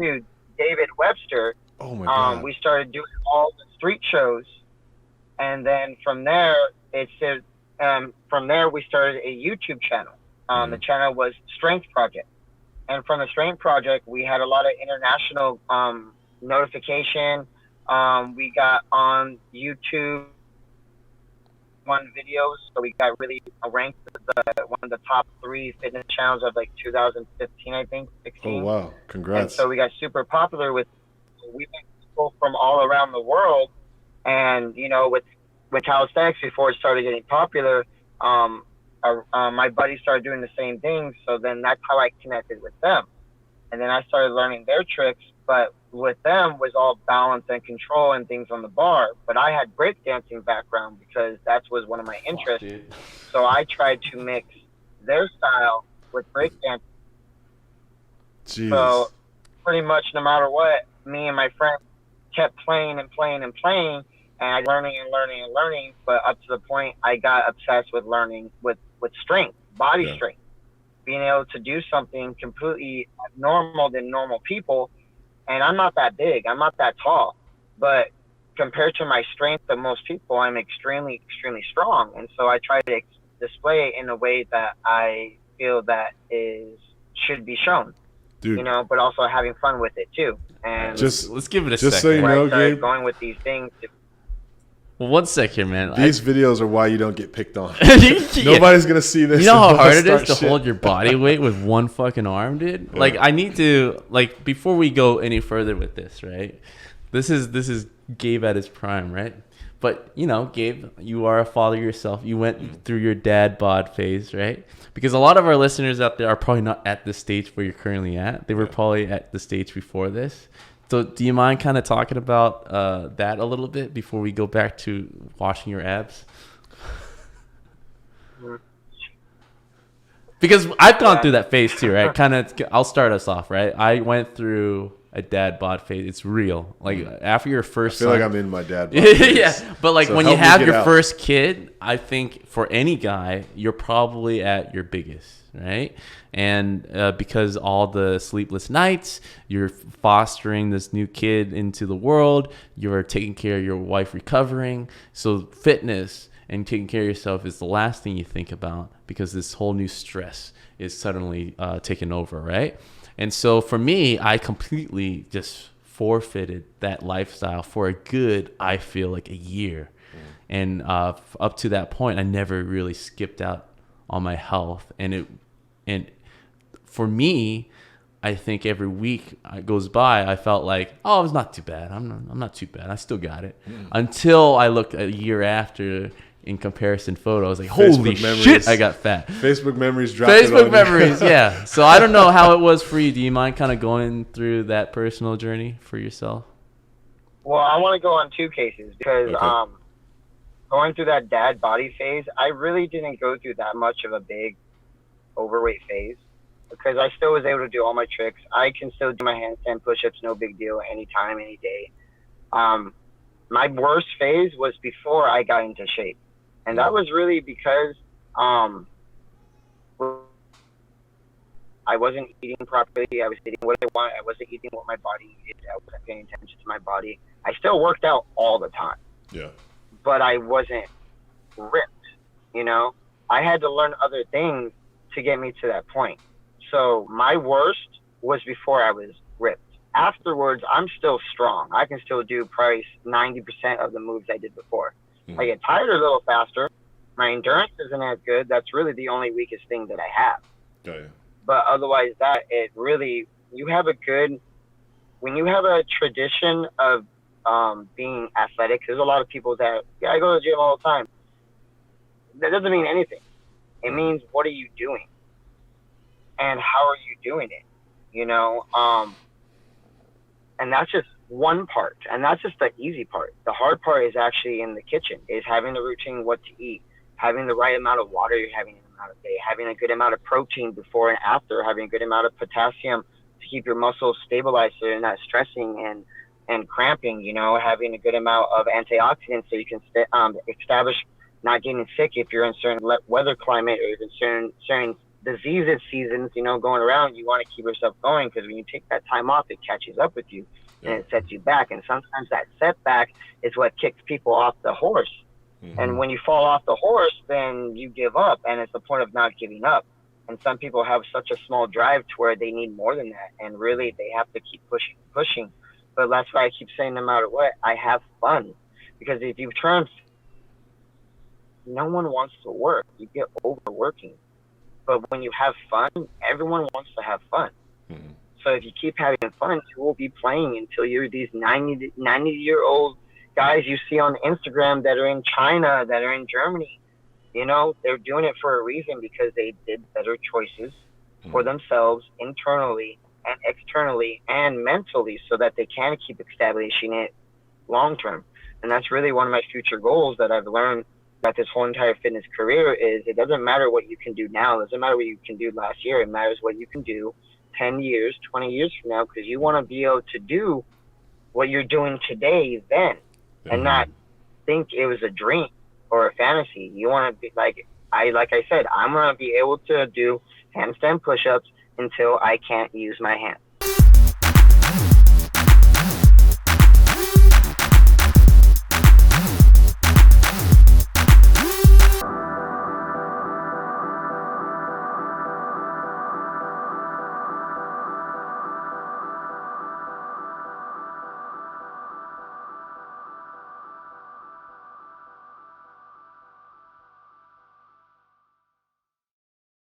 to David Webster, Oh my God. we started doing all the street shows, and then from there, from there we started a YouTube channel. The channel was Strength Project, and from the Strength Project, we had a lot of international notification. We got on YouTube one videos, so we got really ranked one of the top 3 fitness channels of like 2015, I think, 16. Oh wow! Congrats. And so we got super popular with. We met people from all around the world, and with calisthenics before it started getting popular, my buddies started doing the same thing. So then that's how I connected with them, and then I started learning their tricks. But with them was all balance and control and things on the bar. But I had breakdancing background because that was one of my interests. So I tried to mix their style with breakdancing. So pretty much no matter what, me and my friend kept playing and playing and playing, and I learning and learning and learning. But up to the point I got obsessed with learning with strength, body strength, being able to do something completely abnormal than normal people. And I'm not that big. I'm not that tall. But compared to my strength of most people, I'm extremely, extremely strong. And so I try to display it in a way that I feel that should be shown. Dude. But also having fun with it too. And let's give it a just second. so you know, Gabe, going with these things. Well, 1 second, man. These videos are why you don't get picked on. Nobody's gonna see this. You know how hard it is to hold your body weight with one fucking arm, dude? Yeah. Like, I need to, like, before we go any further with this, right? This is Gabe at his prime, right? But, Gabe, you are a father yourself. You went through your dad bod phase, right? Because a lot of our listeners out there are probably not at the stage where you're currently at. They were probably at the stage before this. So do you mind kind of talking about that a little bit before we go back to washing your abs? Because I've gone through that phase too, right? I'll start us off, right? I went through a dad bod phase. It's real. Like after your first I feel son, like I'm in my dad bod phase. Yeah, but like when you have your first kid, I think for any guy, you're probably at your biggest, right? And because all the sleepless nights, you're fostering this new kid into the world, you're taking care of your wife recovering. So fitness and taking care of yourself is the last thing you think about because this whole new stress is suddenly taken over, right? And so for me, I completely just forfeited that lifestyle for a good, I feel like, a year. And up to that point, I never really skipped out on my health. And for me, I think every week goes by, I felt like, oh, it's not too bad. I'm not too bad. I still got it. Until I looked a year after in comparison photos, like, holy shit, I got fat. Facebook memories dropped. Facebook memories, yeah. So I don't know how it was for you. Do you mind kind of going through that personal journey for yourself? Well, I want to go on 2 cases because going through that dad body phase, I really didn't go through that much of a big overweight phase because I still was able to do all my tricks. I can still do my handstand push-ups, no big deal, anytime, any day. My worst phase was before I got into shape. And that was really because I wasn't eating properly. I was eating what I want. I wasn't eating what my body needed. I wasn't paying attention to my body. I still worked out all the time. Yeah. But I wasn't ripped, I had to learn other things to get me to that point. So my worst was before I was ripped. Afterwards, I'm still strong. I can still do probably 90% of the moves I did before. I get tired a little faster. My endurance isn't as good. That's really the only weakest thing that I have. Oh, yeah. But otherwise, when you have a tradition of being athletic, there's a lot of people that, I go to the gym all the time. That doesn't mean anything. It means, what are you doing? And how are you doing it? And that's just one part, and that's just the easy part. The hard part is actually in the kitchen, is having the routine, what to eat, having the right amount of water you're having in the amount of day, having a good amount of protein before and after, having a good amount of potassium to keep your muscles stabilized so you're not stressing and cramping, having a good amount of antioxidants so you can establish not getting sick if you're in certain weather climate or even certain diseases seasons, going around, you want to keep yourself going, because when you take that time off, it catches up with you and it sets you back. And sometimes that setback is what kicks people off the horse. Mm-hmm. And when you fall off the horse, then you give up, and it's the point of not giving up. And some people have such a small drive to where they need more than that, and really they have to keep pushing. But that's why I keep saying, no matter what, I have fun, because if you turn, no one wants to work. You get overworking. But when you have fun, everyone wants to have fun. Mm-hmm. So if you keep having fun, you will be playing until you're these 90-year-old guys you see on Instagram that are in China, that are in Germany. They're doing it for a reason, because they did better choices for themselves internally and externally and mentally, so that they can keep establishing it long term. And that's really one of my future goals that I've learned about this whole entire fitness career is it doesn't matter what you can do now. It doesn't matter what you can do last year. It matters what you can do 10 years, 20 years from now, because you want to be able to do what you're doing today then, and not think it was a dream or a fantasy. You want to be like I said, I'm going to be able to do handstand push-ups until I can't use my hands.